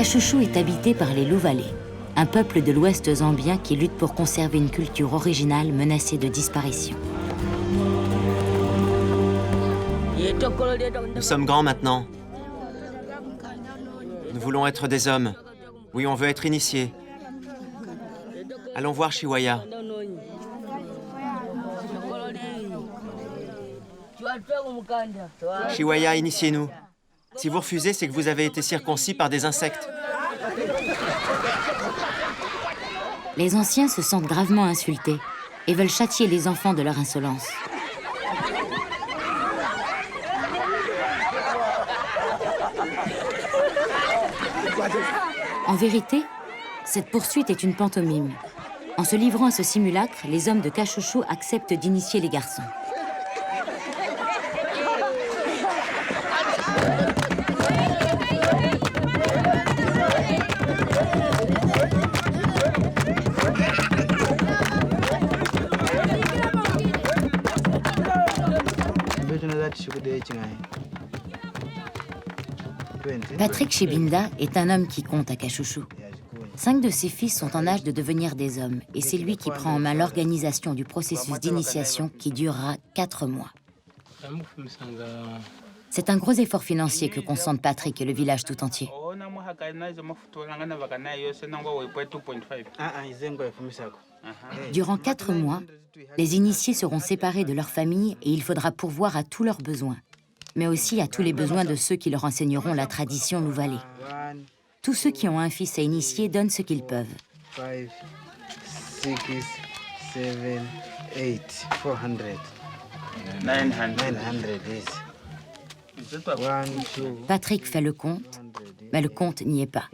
Kachouchou est habité par les Louvalais, un peuple de l'ouest zambien qui lutte pour conserver une culture originale menacée de disparition. Nous sommes grands maintenant. Nous voulons être des hommes. Oui, on veut être initiés. Allons voir Chiwaya. Chiwaya, initiez-nous. Si vous refusez, c'est que vous avez été circoncis par des insectes. Les anciens se sentent gravement insultés et veulent châtier les enfants de leur insolence. En vérité, cette poursuite est une pantomime. En se livrant à ce simulacre, les hommes de Kachouchou acceptent d'initier les garçons. Patrick Chibinda est un homme qui compte à Kachouchou. 5 de ses fils sont en âge de devenir des hommes et c'est lui qui prend en main l'organisation du processus d'initiation qui durera 4 mois. C'est un gros effort financier que consentent Patrick et le village tout entier. Durant 4 mois, les initiés seront séparés de leur famille et il faudra pourvoir à tous leurs besoins, mais aussi à tous les besoins de ceux qui leur enseigneront la tradition louvalais. Tous ceux qui ont un fils à initier donnent ce qu'ils peuvent. 5, 6, 7, 8, 400. 900 Patrick fait le compte, mais le compte n'y est pas.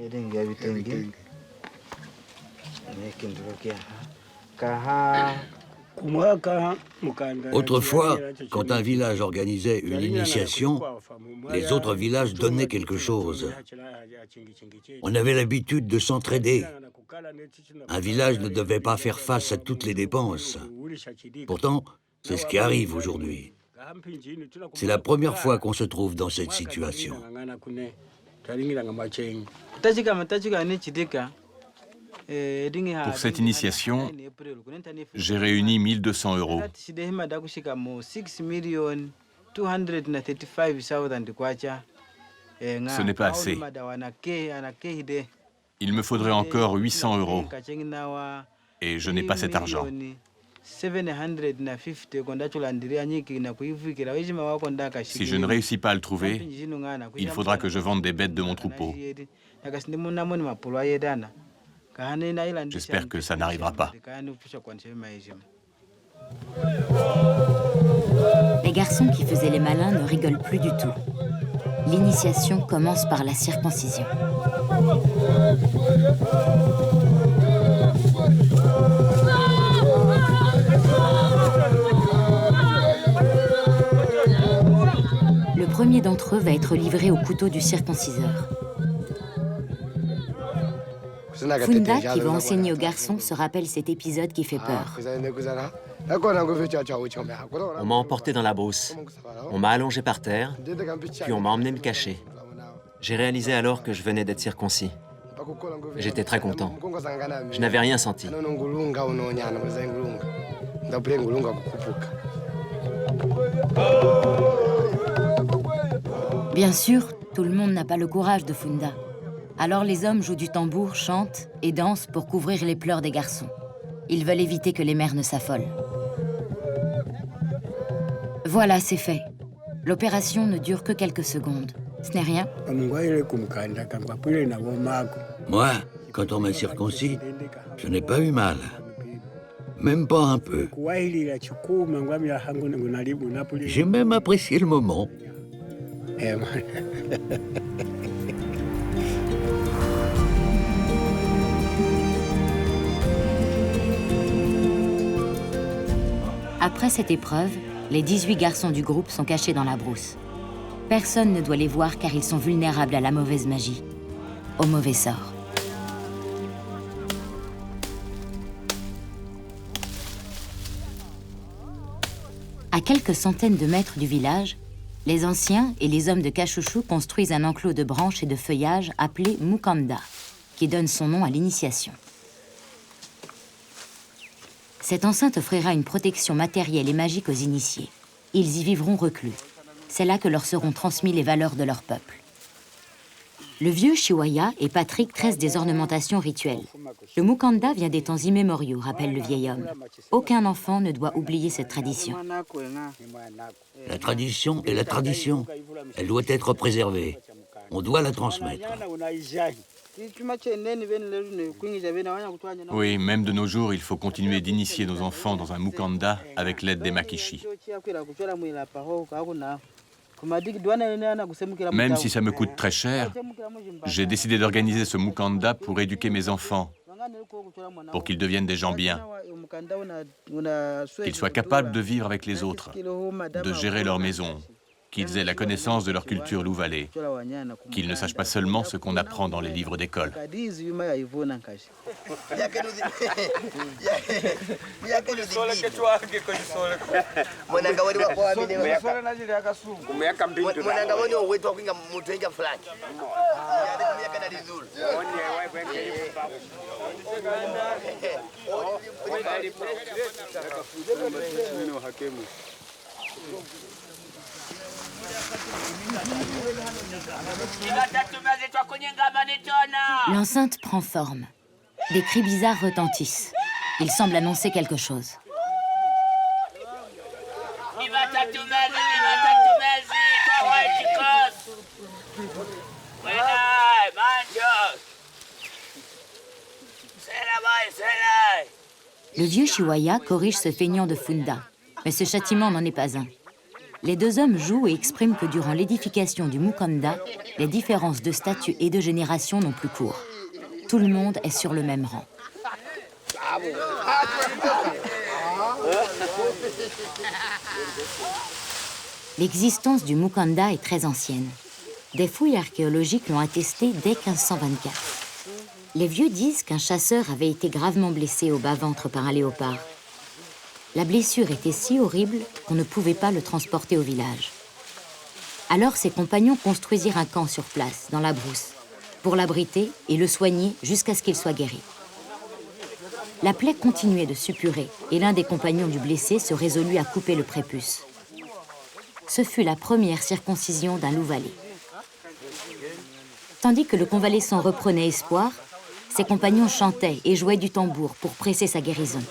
Autrefois, quand un village organisait une initiation, les autres villages donnaient quelque chose. On avait l'habitude de s'entraider. Un village ne devait pas faire face à toutes les dépenses. Pourtant, c'est ce qui arrive aujourd'hui. C'est la première fois qu'on se trouve dans cette situation. Pour cette initiation, j'ai réuni 1 200 €. Ce n'est pas assez. Il me faudrait encore 800 €. Et je n'ai pas cet argent. Si je ne réussis pas à le trouver, il faudra que je vende des bêtes de mon troupeau. J'espère que ça n'arrivera pas. Les garçons qui faisaient les malins ne rigolent plus du tout. L'initiation commence par la circoncision. Le premier d'entre eux va être livré au couteau du circonciseur. Funda, qui va enseigner aux garçons, se rappelle cet épisode qui fait peur. On m'a emporté dans la brousse. On m'a allongé par terre, puis on m'a emmené me cacher. J'ai réalisé alors que je venais d'être circoncis. J'étais très content. Je n'avais rien senti. Bien sûr, tout le monde n'a pas le courage de Funda. Alors les hommes jouent du tambour, chantent et dansent pour couvrir les pleurs des garçons. Ils veulent éviter que les mères ne s'affolent. Voilà, c'est fait. L'opération ne dure que quelques secondes. Ce n'est rien. Moi, quand on m'a circoncis, je n'ai pas eu mal. Même pas un peu. J'ai même apprécié le moment. Après cette épreuve, les 18 garçons du groupe sont cachés dans la brousse. Personne ne doit les voir car ils sont vulnérables à la mauvaise magie, au mauvais sort. À quelques centaines de mètres du village, Les anciens et les hommes de Kashushu construisent un enclos de branches et de feuillages appelé Mukanda, qui donne son nom à l'initiation. Cette enceinte offrira une protection matérielle et magique aux initiés. Ils y vivront reclus. C'est là que leur seront transmis les valeurs de leur peuple. Le vieux Shiwaya et Patrick tressent des ornementations rituelles. Le Mukanda vient des temps immémoriaux, rappelle le vieil homme. Aucun enfant ne doit oublier cette tradition. La tradition est la tradition. Elle doit être préservée. On doit la transmettre. Oui, même de nos jours, il faut continuer d'initier nos enfants dans un mukanda avec l'aide des makishi. Même si ça me coûte très cher, j'ai décidé d'organiser ce mukanda pour éduquer mes enfants, pour qu'ils deviennent des gens bien, qu'ils soient capables de vivre avec les autres, de gérer leur maison, qu'ils aient la connaissance de leur culture louvalée, qu'ils ne sachent pas seulement ce qu'on apprend dans les livres d'école. L'enceinte prend forme. Des cris bizarres retentissent. Il semble annoncer quelque chose. Le vieux Shiwaya corrige ce feignant de Funda, mais ce châtiment n'en est pas un. Les deux hommes jouent et expriment que durant l'édification du Mukanda, les différences de statut et de génération n'ont plus cours. Tout le monde est sur le même rang. L'existence du Mukanda est très ancienne. Des fouilles archéologiques l'ont attesté dès 1524. Les vieux disent qu'un chasseur avait été gravement blessé au bas-ventre par un léopard. La blessure était si horrible qu'on ne pouvait pas le transporter au village. Alors ses compagnons construisirent un camp sur place, dans la brousse, pour l'abriter et le soigner jusqu'à ce qu'il soit guéri. La plaie continuait de suppurer et l'un des compagnons du blessé se résolut à couper le prépuce. Ce fut la première circoncision d'un loup-valais. Tandis que le convalescent reprenait espoir, ses compagnons chantaient et jouaient du tambour pour presser sa guérison.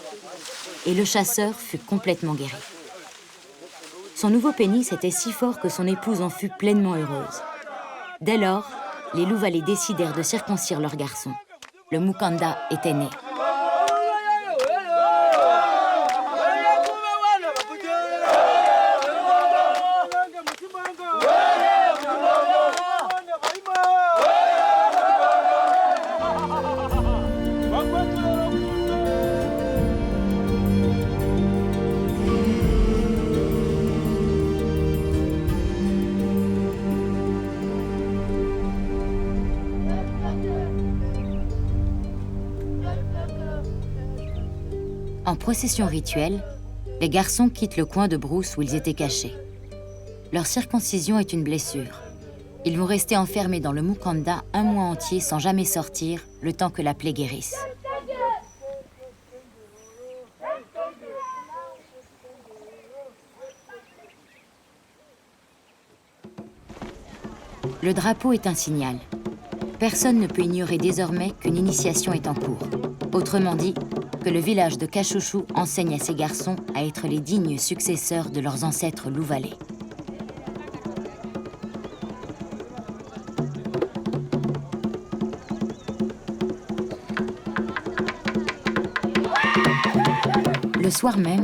Et le chasseur fut complètement guéri. Son nouveau pénis était si fort que son épouse en fut pleinement heureuse. Dès lors, les loups-valais décidèrent de circoncire leur garçon. Le Mukanda était né. En procession rituelle, les garçons quittent le coin de brousse où ils étaient cachés. Leur circoncision est une blessure. Ils vont rester enfermés dans le Mukanda un mois entier sans jamais sortir, le temps que la plaie guérisse. Le drapeau est un signal. Personne ne peut ignorer désormais qu'une initiation est en cours. Autrement dit, que le village de Kashushu enseigne à ses garçons à être les dignes successeurs de leurs ancêtres louvalais. Le soir même,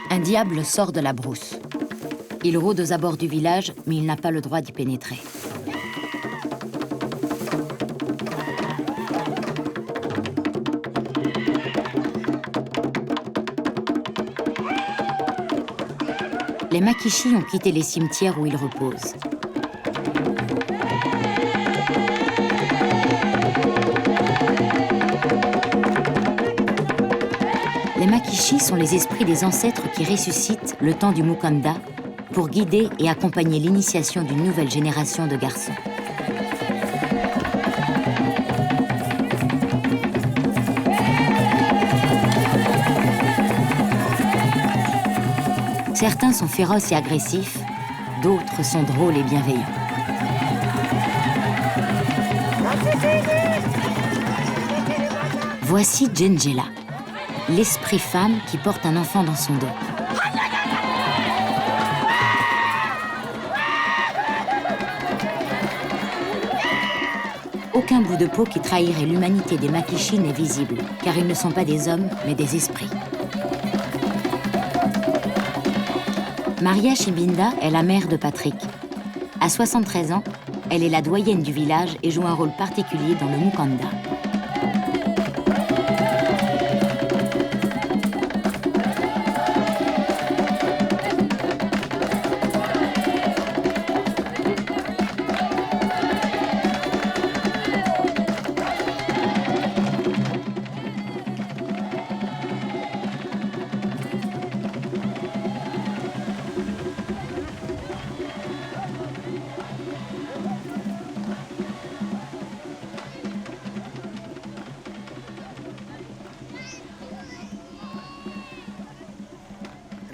un diable sort de la brousse. Il rôde aux abords du village, mais il n'a pas le droit d'y pénétrer. Les Makishi ont quitté les cimetières où ils reposent. Les Makishi sont les esprits des ancêtres qui ressuscitent, le temps du Mukanda, pour guider et accompagner l'initiation d'une nouvelle génération de garçons. Certains sont féroces et agressifs, d'autres sont drôles et bienveillants. Voici Djendjela, l'esprit femme qui porte un enfant dans son dos. Aucun bout de peau qui trahirait l'humanité des Makishi n'est visible, car ils ne sont pas des hommes, mais des esprits. Maria Chibinda est la mère de Patrick. À 73 ans, elle est la doyenne du village et joue un rôle particulier dans le Mukanda.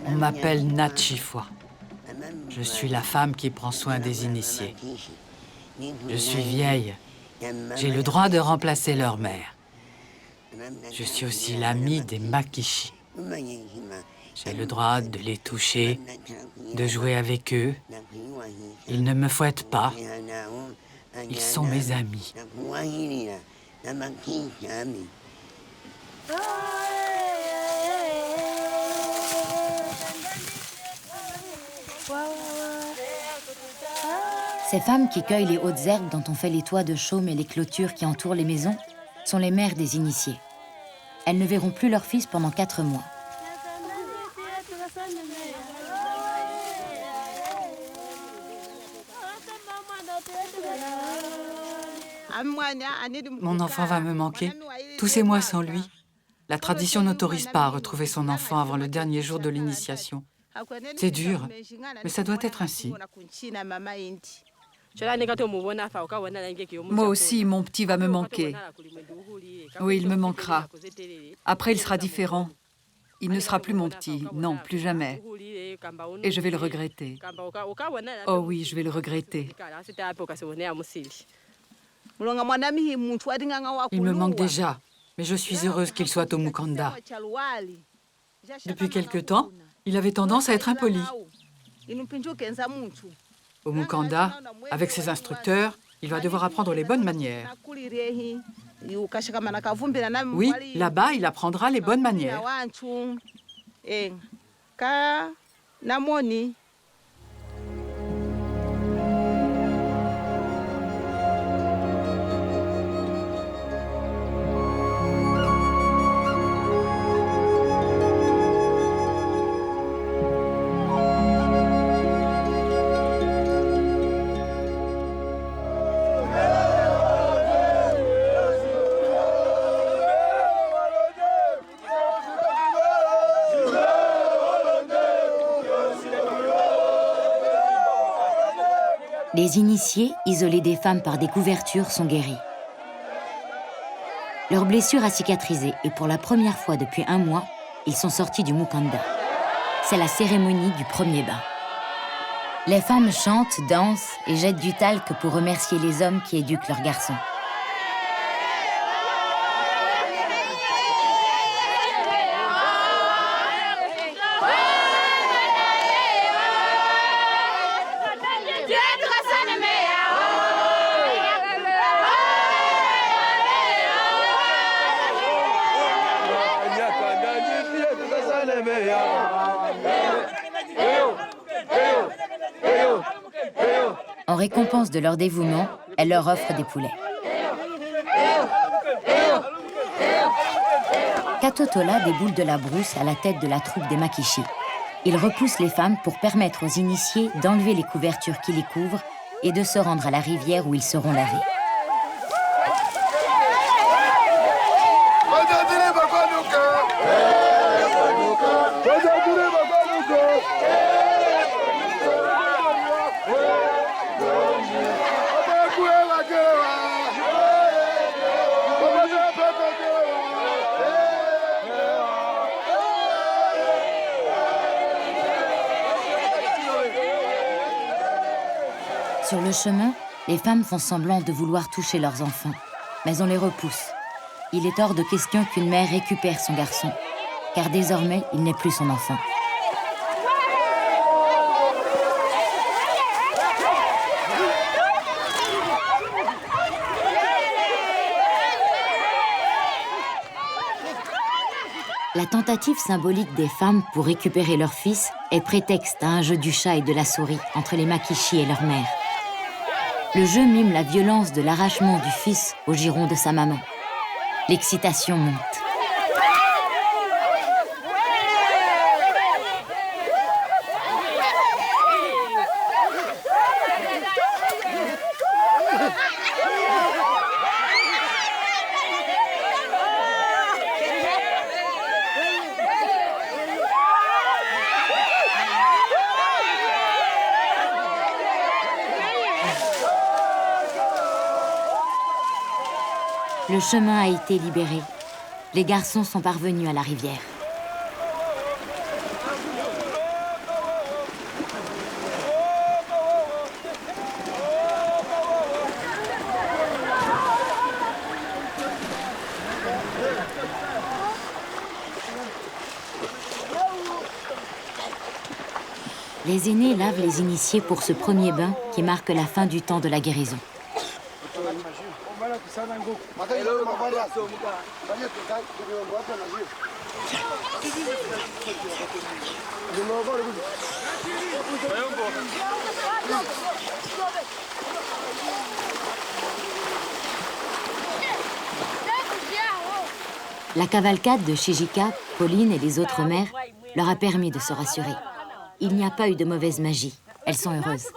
On m'appelle Natchifwa. Je suis la femme qui prend soin des initiés. Je suis vieille. J'ai le droit de remplacer leur mère. Je suis aussi l'amie des Makishi. J'ai le droit de les toucher, de jouer avec eux. Ils ne me fouettent pas. Ils sont mes amis. Ces femmes qui cueillent les hautes herbes dont on fait les toits de chaume et les clôtures qui entourent les maisons sont les mères des initiés. Elles ne verront plus leur fils pendant 4 mois. Mon enfant va me manquer. Tous ces mois sans lui. La tradition n'autorise pas à retrouver son enfant avant le dernier jour de l'initiation. C'est dur, mais ça doit être ainsi. Moi aussi, mon petit va me manquer. Oui, il me manquera. Après, il sera différent. Il ne sera plus mon petit, non, plus jamais. Et je vais le regretter. Oh oui, je vais le regretter. Il me manque déjà, mais je suis heureuse qu'il soit au Mukanda. Depuis quelque temps, il avait tendance à être impoli. Au Mukanda, avec ses instructeurs, il va devoir apprendre les bonnes manières. Oui, là-bas, il apprendra les bonnes manières. Les initiés, isolés des femmes par des couvertures, sont guéris. Leur blessure a cicatrisé et pour la première fois depuis 1 mois, ils sont sortis du Mukanda. C'est la cérémonie du premier bain. Les femmes chantent, dansent et jettent du talc pour remercier les hommes qui éduquent leurs garçons. En récompense de leur dévouement, elle leur offre des poulets. Katotola déboule de la brousse à la tête de la troupe des Makishi. Il repousse les femmes pour permettre aux initiés d'enlever les couvertures qui les couvrent et de se rendre à la rivière où ils seront lavés. Sur le chemin, les femmes font semblant de vouloir toucher leurs enfants, mais on les repousse. Il est hors de question qu'une mère récupère son garçon, car désormais, il n'est plus son enfant. La tentative symbolique des femmes pour récupérer leur fils est prétexte à un jeu du chat et de la souris entre les Makishi et leur mère. Le jeu mime la violence de l'arrachement du fils au giron de sa maman. L'excitation monte. Le chemin a été libéré. Les garçons sont parvenus à la rivière. Les aînés lavent les initiés pour ce premier bain qui marque la fin du temps de la guérison. La cavalcade de Shijika, Pauline et les autres mères leur a permis de se rassurer. Il n'y a pas eu de mauvaise magie. Elles sont heureuses.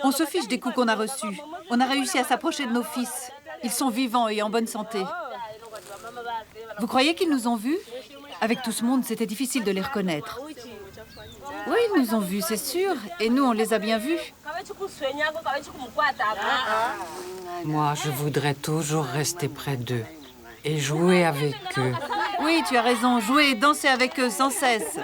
On se fiche des coups qu'on a reçus. On a réussi à s'approcher de nos fils. Ils sont vivants et en bonne santé. Vous croyez qu'ils nous ont vus? Avec tout ce monde, c'était difficile de les reconnaître. Oui, ils nous ont vus, c'est sûr. Et nous, on les a bien vus. Moi, je voudrais toujours rester près d'eux et jouer avec eux. Oui, tu as raison. Jouer et danser avec eux sans cesse.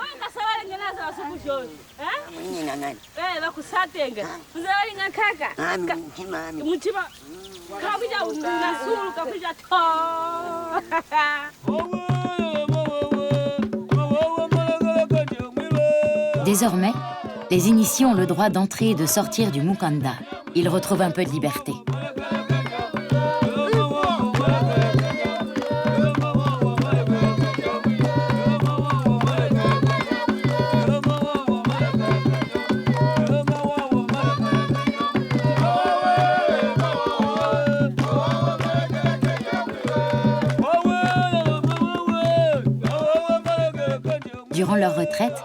Désormais, les initiés ont le droit d'entrer et de sortir du Mukanda. Ils retrouvent un peu de liberté. Durant leur retraite,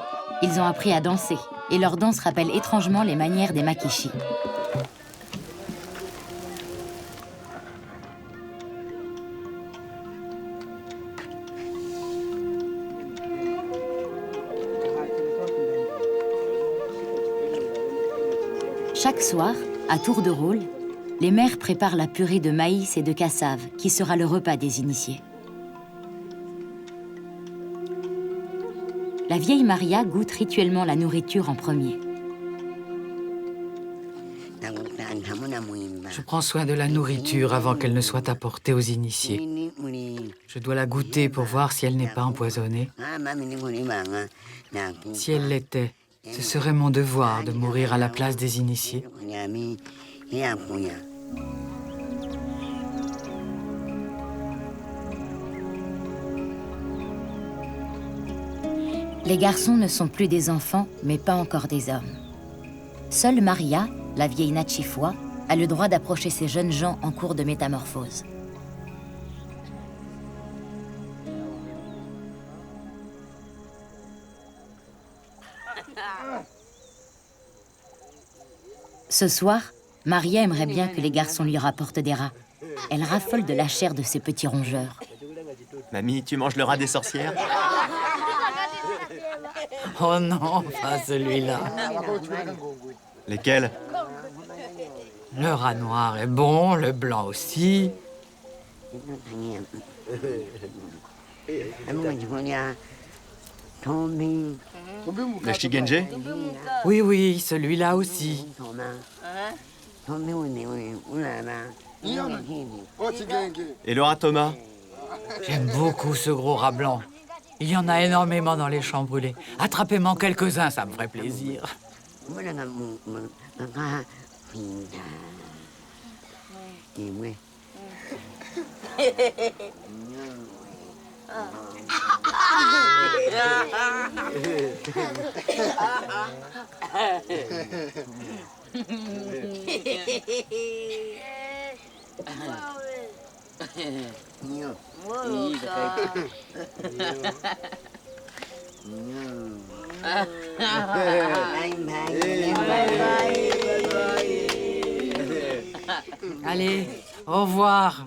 ils ont appris à danser, et leur danse rappelle étrangement les manières des Makishi. Chaque soir, à tour de rôle, les mères préparent la purée de maïs et de cassave, qui sera le repas des initiés. La vieille Maria goûte rituellement la nourriture en premier. Je prends soin de la nourriture avant qu'elle ne soit apportée aux initiés. Je dois la goûter pour voir si elle n'est pas empoisonnée. Si elle l'était, ce serait mon devoir de mourir à la place des initiés. Les garçons ne sont plus des enfants, mais pas encore des hommes. Seule Maria, la vieille Nachifwa, a le droit d'approcher ces jeunes gens en cours de métamorphose. Ce soir, Maria aimerait bien que les garçons lui rapportent des rats. Elle raffole de la chair de ces petits rongeurs. Mamie, tu manges le rat des sorcières? Oh non, pas celui-là. Lesquels? Le rat noir est bon, le blanc aussi. Le shigenje? Oui, oui, celui-là aussi. Et Laura Thomas? J'aime beaucoup ce gros rat blanc. Il y en a énormément dans les champs brûlés. Attrapez-moi quelques-uns, ça me ferait plaisir. Allez, au revoir.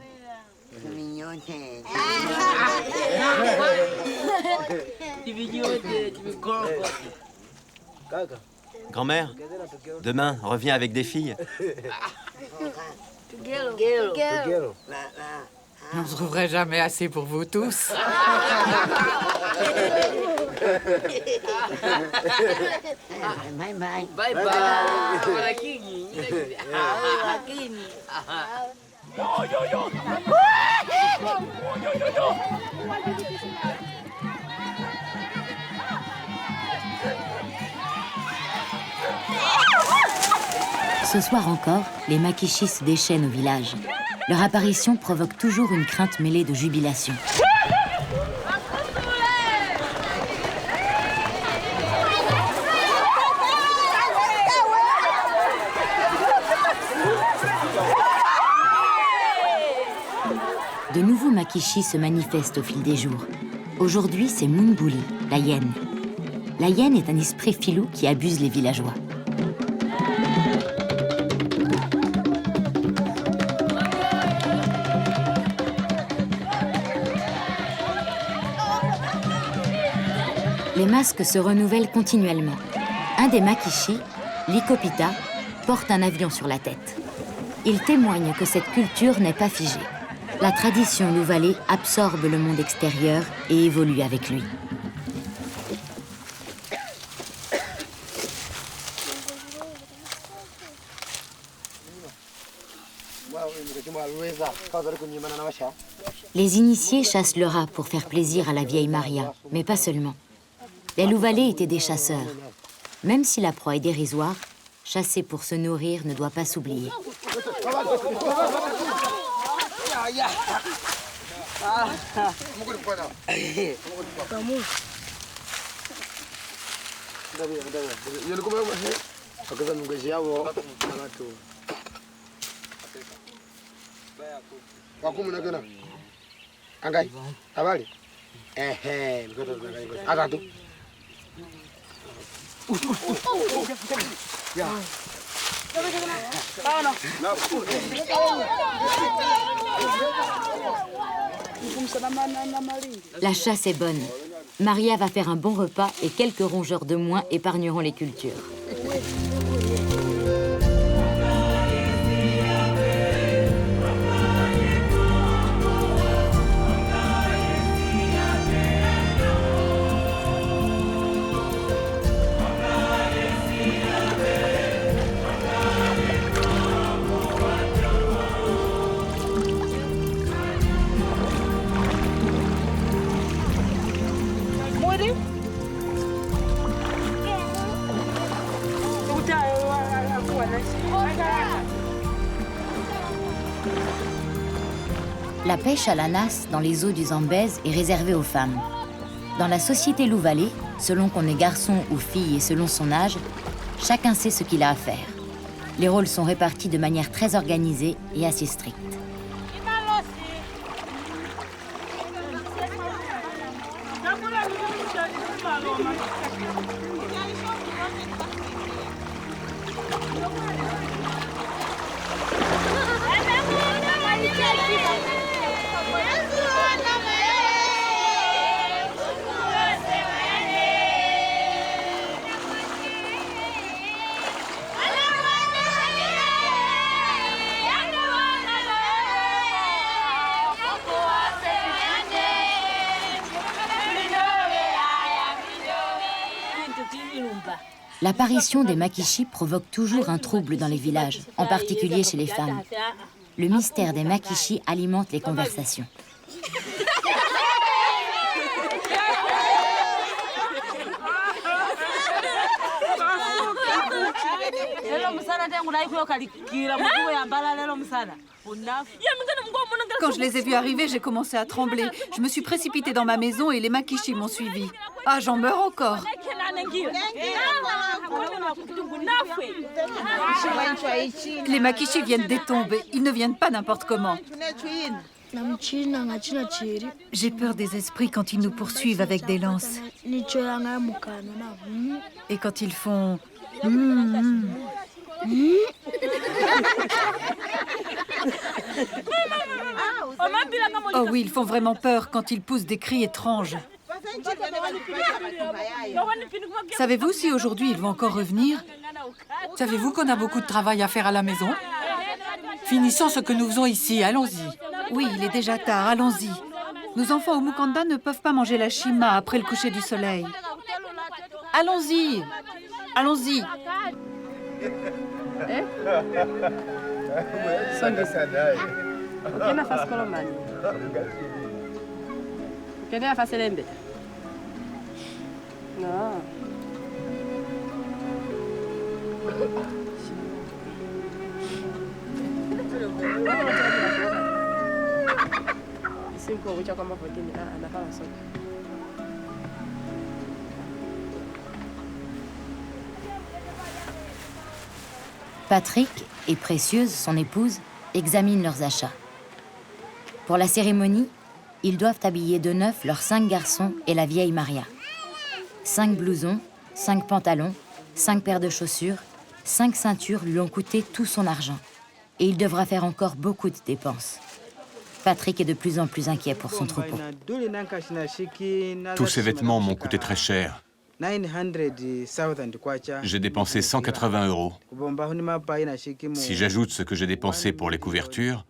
Grand-mère, demain, reviens avec des filles. J'en trouverai jamais assez pour vous tous. Ce soir encore, les Makishis se déchaînent au village. Leur apparition provoque toujours une crainte mêlée de jubilation. De nouveaux Makishis se manifestent au fil des jours. Aujourd'hui, c'est Moonbuli, la hyène. La hyène est un esprit filou qui abuse les villageois. Les masques se renouvellent continuellement. Un des Makishi, Likopita, porte un avion sur la tête. Il témoigne que cette culture n'est pas figée. La tradition louvalée absorbe le monde extérieur et évolue avec lui. Les initiés chassent le rat pour faire plaisir à la vieille Maria, mais pas seulement. Les louvalais étaient des chasseurs. Même si la proie est dérisoire, chasser pour se nourrir ne doit pas s'oublier. La chasse est bonne. Maria va faire un bon repas et quelques rongeurs de moins épargneront les cultures. La pêche à la nasse dans les eaux du Zambèze est réservée aux femmes. Dans la société louvalais, selon qu'on est garçon ou fille et selon son âge, chacun sait ce qu'il a à faire. Les rôles sont répartis de manière très organisée et assez stricte. L'apparition des makishi provoque toujours un trouble dans les villages, en particulier chez les femmes. Le mystère des makishi alimente les conversations. Quand je les ai vus arriver, j'ai commencé à trembler. Je me suis précipitée dans ma maison et les makishi m'ont suivie. Ah, j'en meurs encore. Les makishi viennent des tombes. Ils ne viennent pas n'importe comment. J'ai peur des esprits quand ils nous poursuivent avec des lances. Et quand ils font... Oh oui, ils font vraiment peur quand ils poussent des cris étranges. Savez-vous si aujourd'hui ils vont encore revenir? Savez-vous qu'on a beaucoup de travail à faire à la maison? Finissons ce que nous faisons ici, allons-y. Oui, il est déjà tard, allons-y. Nos enfants au Mukanda ne peuvent pas manger la shima après le coucher du soleil. Allons-y, allons-y. Patrick et Précieuse, son épouse, examinent leurs achats. Pour la cérémonie, ils doivent habiller de neuf leurs 5 garçons et la vieille Maria. 5 blousons, 5 pantalons, 5 paires de chaussures, 5 ceintures lui ont coûté tout son argent. Et il devra faire encore beaucoup de dépenses. Patrick est de plus en plus inquiet pour son troupeau. Tous ces vêtements m'ont coûté très cher. J'ai dépensé 180 €. Si j'ajoute ce que j'ai dépensé pour les couvertures,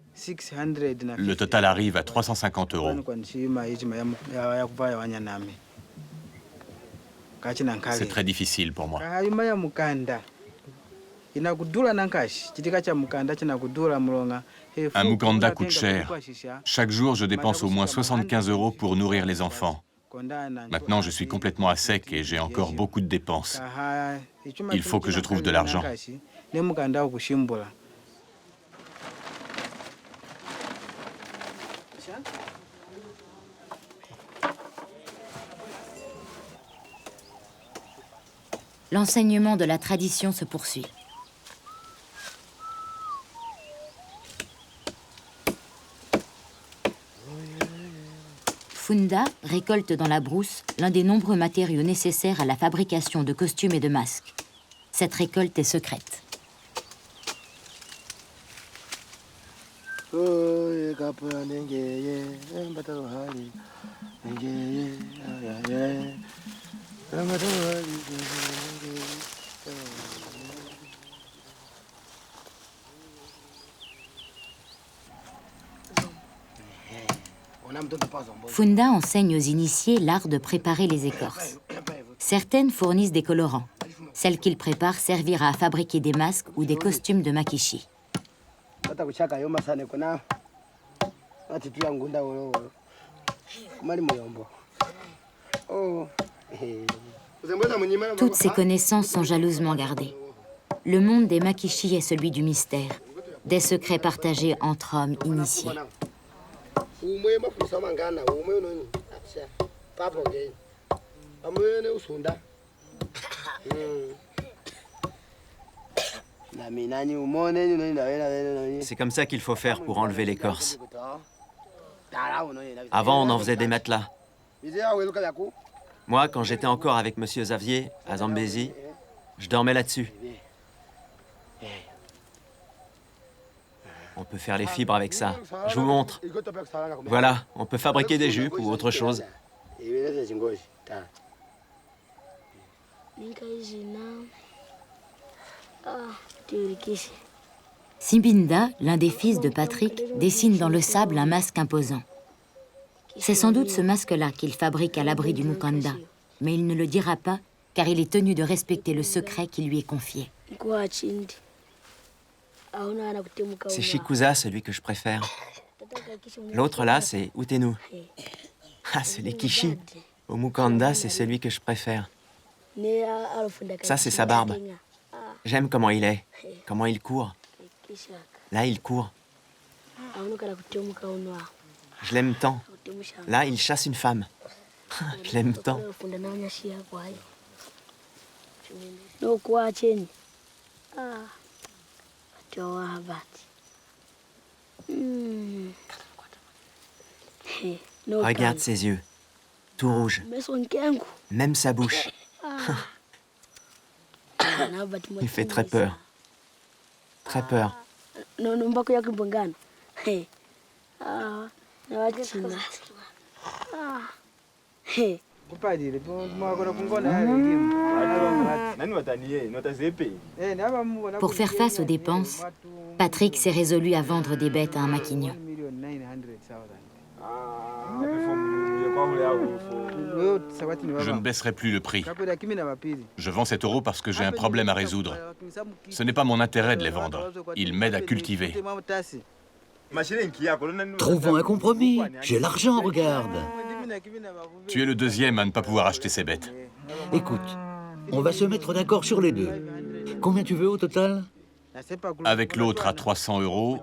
le total arrive à 350 €. C'est très difficile pour moi. Un mukanda coûte cher. Chaque jour, je dépense au moins 75 € pour nourrir les enfants. Maintenant, je suis complètement à sec et j'ai encore beaucoup de dépenses. Il faut que je trouve de l'argent. L'enseignement de la tradition se poursuit. Funda récolte dans la brousse l'un des nombreux matériaux nécessaires à la fabrication de costumes et de masques. Cette récolte est secrète. Funda enseigne aux initiés l'art de préparer les écorces. Certaines fournissent des colorants. Celle qu'il prépare servira à fabriquer des masques ou des costumes de makishi. Toutes ces connaissances sont jalousement gardées. Le monde des makishi est celui du mystère, des secrets partagés entre hommes initiés. C'est comme ça qu'il faut faire pour enlever l'écorce. Avant, on en faisait des matelas. Moi, quand j'étais encore avec Monsieur Xavier, à Zambézy, je dormais là-dessus. On peut faire les fibres avec ça. Je vous montre. Voilà, on peut fabriquer des jupes ou autre chose. Simbinda, l'un des fils de Patrick, dessine dans le sable un masque imposant. C'est sans doute ce masque-là qu'il fabrique à l'abri du Mukanda, mais il ne le dira pas car il est tenu de respecter le secret qui lui est confié. C'est Shikusa, celui que je préfère. L'autre là, c'est Utenu. Ah, c'est les Kishi. Omukanda, c'est celui que je préfère. Ça, c'est sa barbe. J'aime comment il est, comment il court. Là, il court. Je l'aime tant. Là, il chasse une femme. Je l'aime tant. Regarde ses yeux, tout rouges. Même sa bouche. Il fait très peur. Très peur. Pour faire face aux dépenses, Patrick s'est résolu à vendre des bêtes à un maquignon. Je ne baisserai plus le prix. Je vends ces taureaux parce que j'ai un problème à résoudre. Ce n'est pas mon intérêt de les vendre. Ils m'aident à cultiver. Trouvons un compromis. J'ai l'argent, regarde. Tu es le deuxième à ne pas pouvoir acheter ces bêtes. Écoute, on va se mettre d'accord sur les deux. Combien tu veux au total? Avec l'autre à 300 €,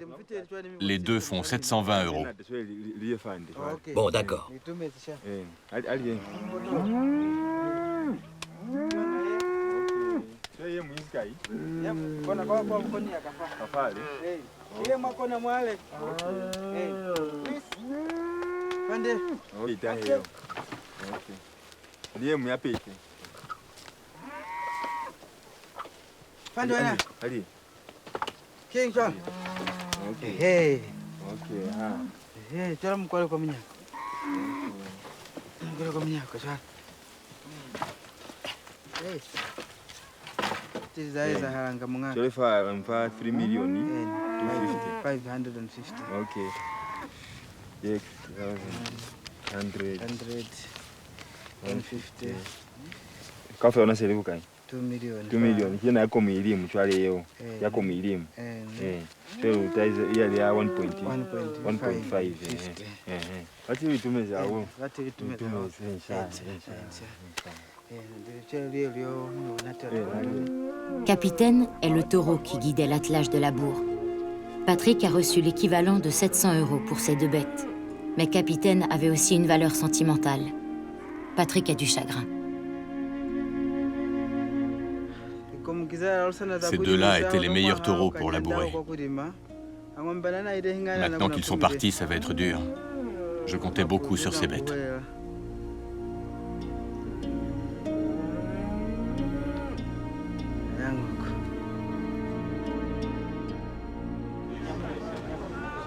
les deux font 720 €. Bon, d'accord. Capitaine est le taureau qui guidait l'attelage de Labour. Patrick a reçu l'équivalent de 700 € pour ces deux bêtes. Mais Capitaine avait aussi une valeur sentimentale. Patrick a du chagrin. Ces deux-là étaient les meilleurs taureaux pour labourer. Maintenant qu'ils sont partis, ça va être dur. Je comptais beaucoup sur ces bêtes.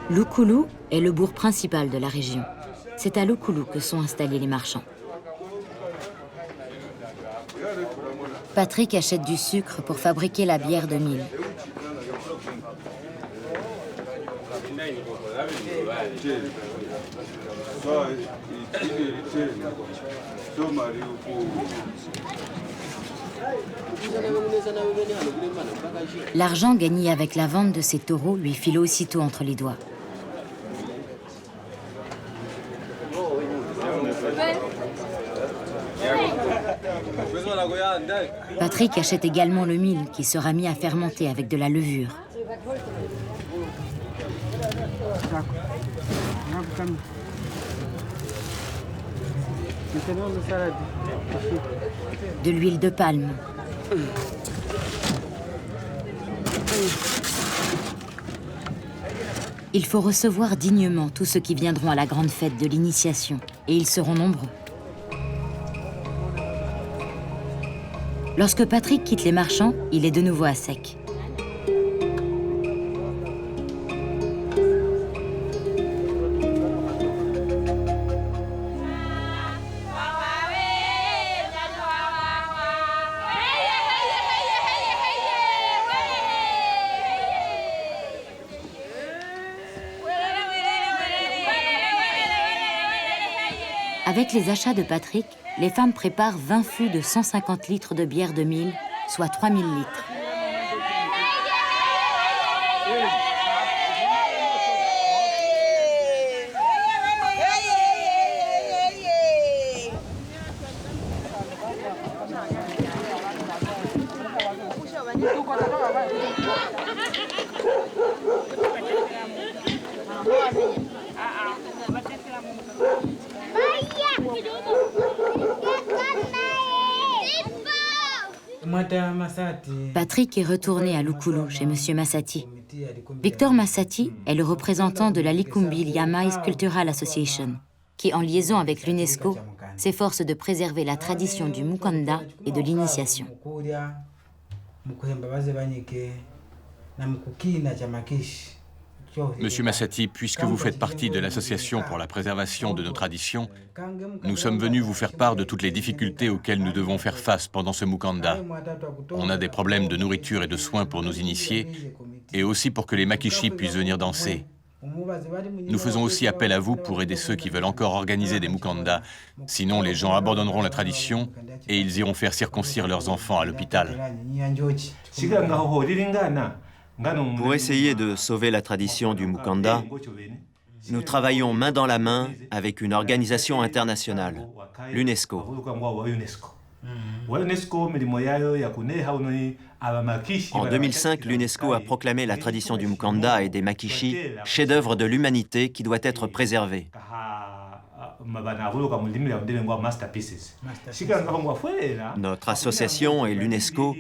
Lukulu est le bourg principal de la région. C'est à Lukulu que sont installés les marchands. Patrick achète du sucre pour fabriquer la bière de mil. L'argent gagné avec la vente de ses taureaux lui file aussitôt entre les doigts. Patrick achète également le mil qui sera mis à fermenter avec de la levure. De l'huile de palme. Il faut recevoir dignement tous ceux qui viendront à la grande fête de l'initiation, et ils seront nombreux. Lorsque Patrick quitte les marchands, il est de nouveau à sec. Avec les achats de Patrick, les femmes préparent 20 fûts de 150 litres de bière de mil, soit 3000 litres. Patrick est retourné à Lukulu, chez M. Massati. Victor Massati est le représentant de la Likumbi Liamais Cultural Association, qui, en liaison avec l'UNESCO, s'efforce de préserver la tradition du Mukanda et de l'initiation. Monsieur Massati, puisque vous faites partie de l'Association pour la préservation de nos traditions, nous sommes venus vous faire part de toutes les difficultés auxquelles nous devons faire face pendant ce Mukanda. On a des problèmes de nourriture et de soins pour nos initiés, et aussi pour que les Makishi puissent venir danser. Nous faisons aussi appel à vous pour aider ceux qui veulent encore organiser des Mukanda. Sinon, les gens abandonneront la tradition et ils iront faire circoncire leurs enfants à l'hôpital. Pour essayer de sauver la tradition du Mukanda, nous travaillons main dans la main avec une organisation internationale, l'UNESCO. En 2005, l'UNESCO a proclamé la tradition du Mukanda et des Makishi chef-d'œuvre de l'humanité qui doit être préservé. Notre association et l'UNESCO,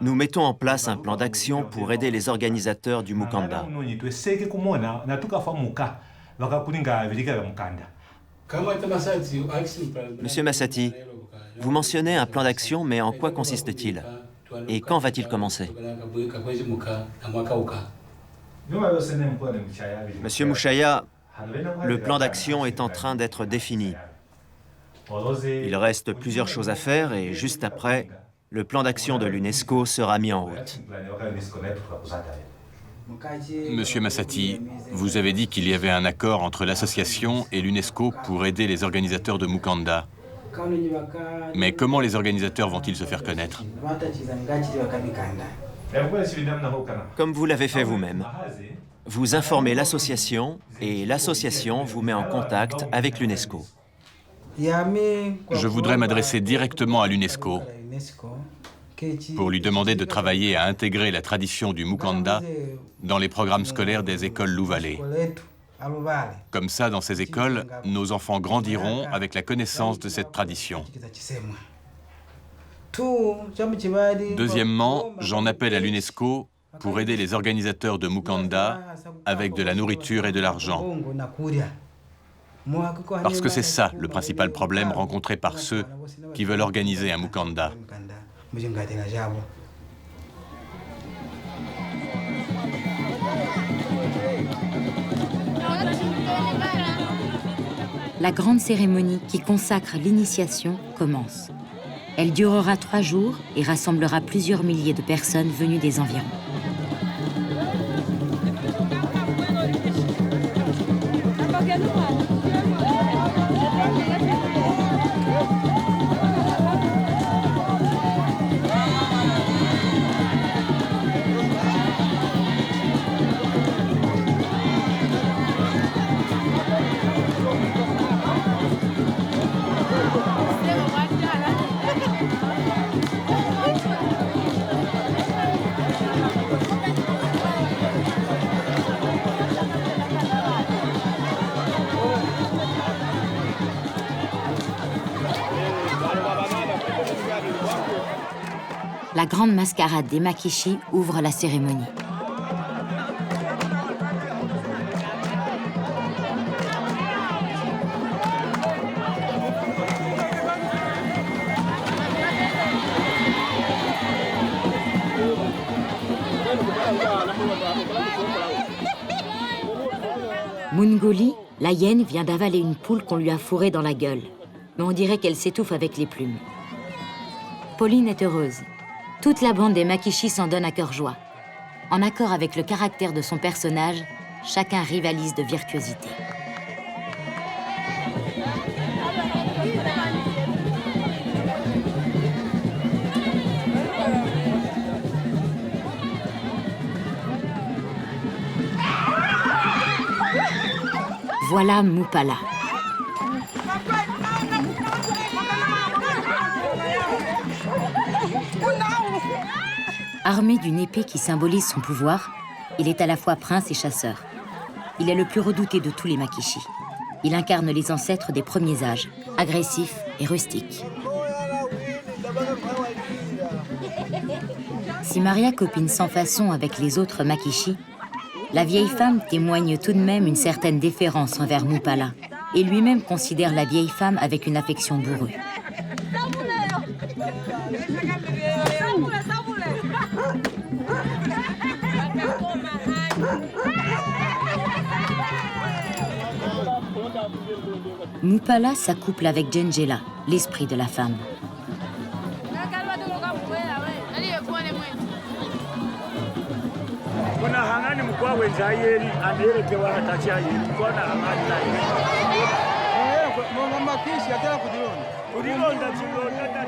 nous mettons en place un plan d'action pour aider les organisateurs du Mukanda. Monsieur Massati, vous mentionnez un plan d'action, mais en quoi consiste-t-il? Et quand va-t-il commencer? Monsieur Mushaya, le plan d'action est en train d'être défini. Il reste plusieurs choses à faire et juste après, le plan d'action de l'UNESCO sera mis en route. Monsieur Massati, vous avez dit qu'il y avait un accord entre l'association et l'UNESCO pour aider les organisateurs de Mukanda. Mais comment les organisateurs vont-ils se faire connaître? Comme vous l'avez fait vous-même. Vous informez l'association et l'association vous met en contact avec l'UNESCO. Je voudrais m'adresser directement à l'UNESCO pour lui demander de travailler à intégrer la tradition du Mukanda dans les programmes scolaires des écoles Louvalé. Comme ça, dans ces écoles, nos enfants grandiront avec la connaissance de cette tradition. Deuxièmement, j'en appelle à l'UNESCO pour aider les organisateurs de Mukanda avec de la nourriture et de l'argent. Parce que c'est ça le principal problème rencontré par ceux qui veulent organiser un Mukanda. La grande cérémonie qui consacre l'initiation commence. Elle durera 3 jours et rassemblera plusieurs milliers de personnes venues des environs. La grande mascarade des Makishi ouvre la cérémonie. Mungoli, la hyène, vient d'avaler une poule qu'on lui a fourrée dans la gueule. Mais on dirait qu'elle s'étouffe avec les plumes. Pauline est heureuse. Toute la bande des Makishi s'en donne à cœur joie. En accord avec le caractère de son personnage, chacun rivalise de virtuosité. Voilà Mupala. Armé d'une épée qui symbolise son pouvoir, il est à la fois prince et chasseur. Il est le plus redouté de tous les Makishi. Il incarne les ancêtres des premiers âges, agressifs et rustiques. Si Maria copine sans façon avec les autres Makishi, la vieille femme témoigne tout de même une certaine déférence envers Mupala et lui-même considère la vieille femme avec une affection bourrue. Mupala s'accouple avec Djengela, l'esprit de la femme.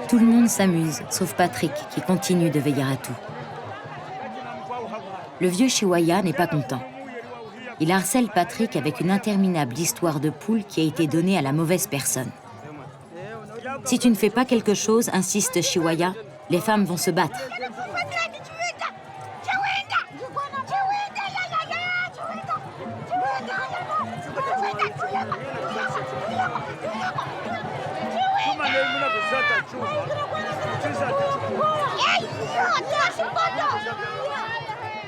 Tout le monde s'amuse, sauf Patrick, qui continue de veiller à tout. Le vieux Chiwaya n'est pas content. Il harcèle Patrick avec une interminable histoire de poule qui a été donnée à la mauvaise personne. Si tu ne fais pas quelque chose, insiste Chiwaya, les femmes vont se battre.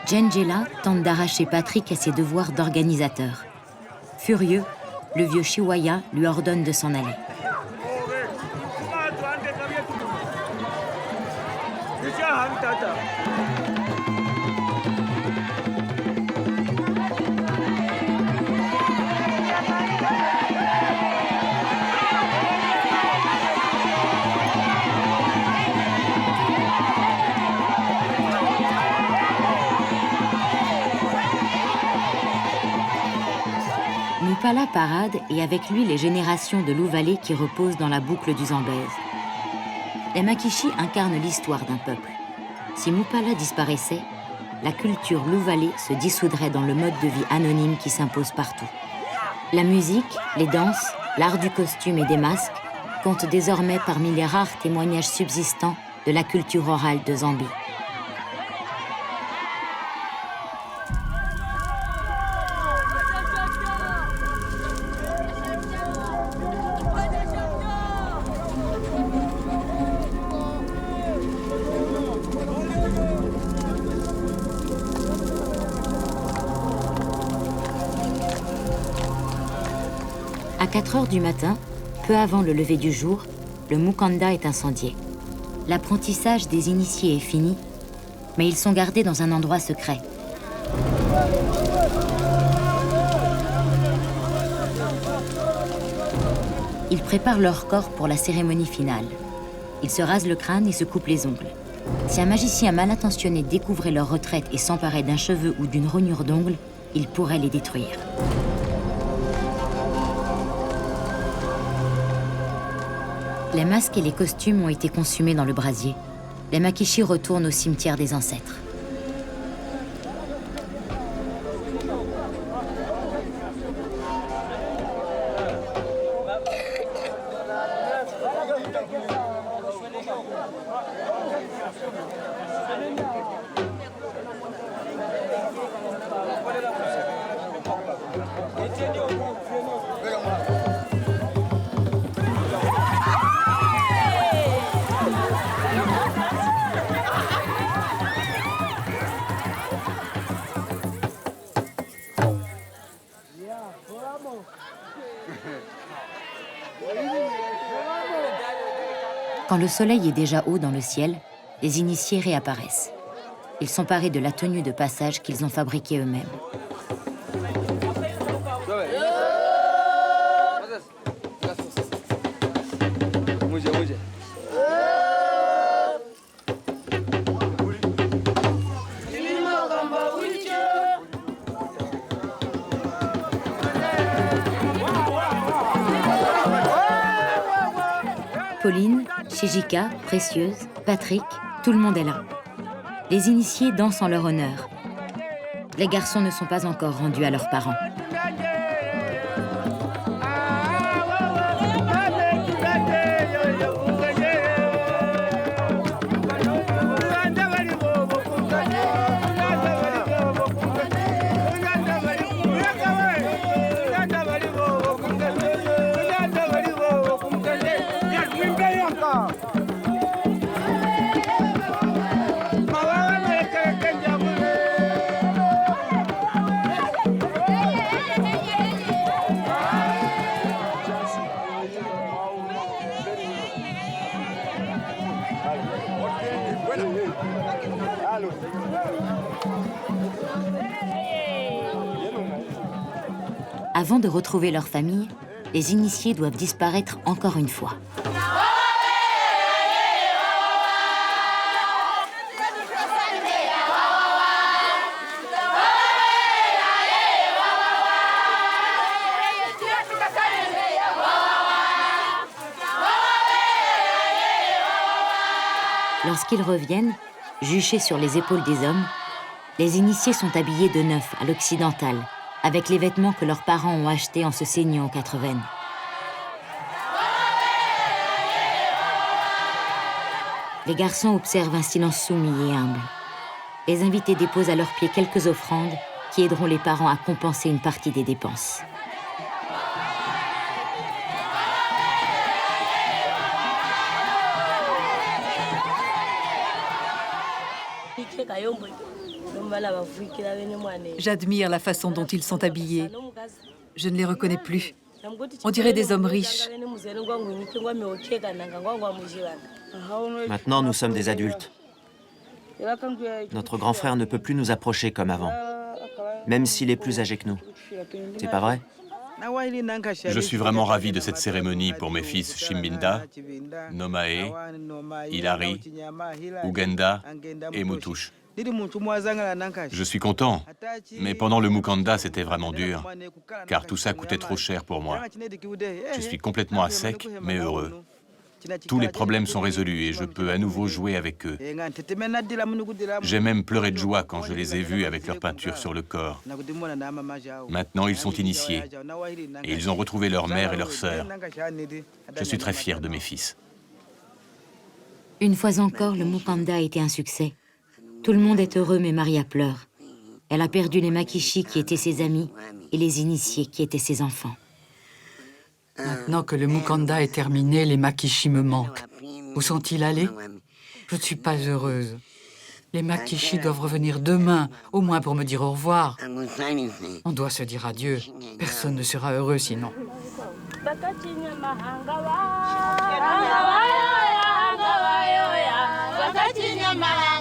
Djengela tente d'arracher Patrick à ses devoirs d'organisateur. Furieux, le vieux Chiwaya lui ordonne de s'en aller. Mupala parade et avec lui les générations de Louvalais qui reposent dans la boucle du Zambèze. Les Makishi incarnent l'histoire d'un peuple. Si Mupala disparaissait, la culture Louvalais se dissoudrait dans le mode de vie anonyme qui s'impose partout. La musique, les danses, l'art du costume et des masques comptent désormais parmi les rares témoignages subsistants de la culture orale de Zambie. À 4 heures du matin, peu avant le lever du jour, le Mukanda est incendié. L'apprentissage des initiés est fini, mais ils sont gardés dans un endroit secret. Ils préparent leur corps pour la cérémonie finale. Ils se rasent le crâne et se coupent les ongles. Si un magicien mal intentionné découvrait leur retraite et s'emparait d'un cheveu ou d'une rognure d'ongle, il pourrait les détruire. Les masques et les costumes ont été consumés dans le brasier. Les Makishi retournent au cimetière des ancêtres. Quand le soleil est déjà haut dans le ciel, les initiés réapparaissent. Ils sont parés de la tenue de passage qu'ils ont fabriquée eux-mêmes. Pauline, Shijika, Précieuse, Patrick, tout le monde est là. Les initiés dansent en leur honneur. Les garçons ne sont pas encore rendus à leurs parents. Avant de retrouver leur famille, les initiés doivent disparaître encore une fois. Lorsqu'ils reviennent, juchés sur les épaules des hommes, les initiés sont habillés de neuf à l'occidental, avec les vêtements que leurs parents ont achetés en se saignant aux 4 veines. Les garçons observent un silence soumis et humble. Les invités déposent à leurs pieds quelques offrandes qui aideront les parents à compenser une partie des dépenses. J'admire la façon dont ils sont habillés. Je ne les reconnais plus. On dirait des hommes riches. Maintenant, nous sommes des adultes. Notre grand frère ne peut plus nous approcher comme avant, même s'il est plus âgé que nous. C'est pas vrai? Je suis vraiment ravi de cette cérémonie pour mes fils Shimbinda, Nomae, Hilary, Ugenda et Mutush. Je suis content, mais pendant le Mukanda, c'était vraiment dur, car tout ça coûtait trop cher pour moi. Je suis complètement à sec, mais heureux. Tous les problèmes sont résolus et je peux à nouveau jouer avec eux. J'ai même pleuré de joie quand je les ai vus avec leur peinture sur le corps. Maintenant, ils sont initiés et ils ont retrouvé leur mère et leur sœur. Je suis très fier de mes fils. Une fois encore, le Mukanda a été un succès. Tout le monde est heureux, mais Maria pleure. Elle a perdu les Makishi qui étaient ses amis et les initiés qui étaient ses enfants. Maintenant que le Mukanda est terminé, les Makishi me manquent. Où sont-ils allés? Je ne suis pas heureuse. Les Makishi doivent revenir demain, au moins pour me dire au revoir. On doit se dire adieu. Personne ne sera heureux sinon. Nyama